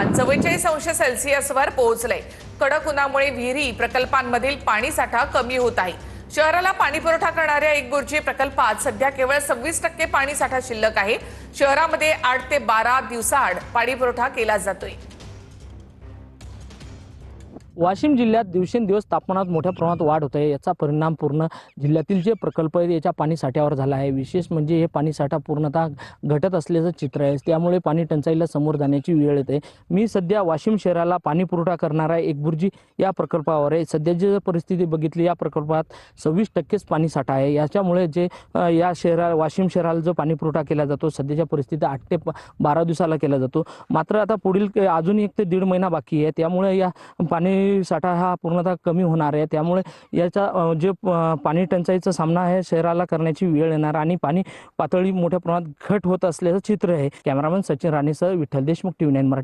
तापमान 44°C वर पोहोचलंय। कडक उन्हामुळे विहिरी प्रकल्पांमधील पाणीसाठा कमी होत आहे। शहराला पाणी पुरवठा करणाऱ्या एकबुर्जी प्रकल्पात सध्या केवळ 26% पाणीसाठा शिल्लक आहे। शहरामध्ये 8 ते 12 दिवसाआड पाणी पुरवठा केला जातोय। वाशिम जिल्ह्यात दिवसेंदिवस तापमानात मोठ्या प्रमाणात वाढ होत आहे। याचा परिणाम पूर्ण जिल्ह्यातील जे प्रकल्प आहेत याच्या पाणी साठ्यावर झाला आहे। विशेष म्हणजे हे पाणी साठा पूर्णतः घटत असल्याचं चित्र आहे। त्यामुळे पाणी टंचाईला समोर जाण्याची वेळ येते। मी सध्या वाशिम शहराला पाणी पुरवठा करणारा एकबुर्जी या प्रकल्पावर आहे। सध्याची परिस्थिती बघितली, या प्रकल्पात 26% पाणी साठा आहे। याच्यामुळे जे या वाशिम शहराला जो पाणी पुरवठा केला जातो सध्याच्या परिस्थितीत 8 ते 12 दिवसाला केला जातो। मात्र आता पुढील अजून 1 ते 1.5 महिना बाकी आहे। त्यामुळे या पाणी साठा हा पूर्णतः कमी होणार आहे। त्यामुळे याचा जे पाणी टंचाईचा सामना आहे शहराला करण्याची वेळ येणार आणि पाणी पातळी मोठ्या प्रमाणात घट होत असल्याचं चित्र आहे। कॅमेरामन सचिन राणेसह विठ्ठल देशमुख, TV9 मराठी।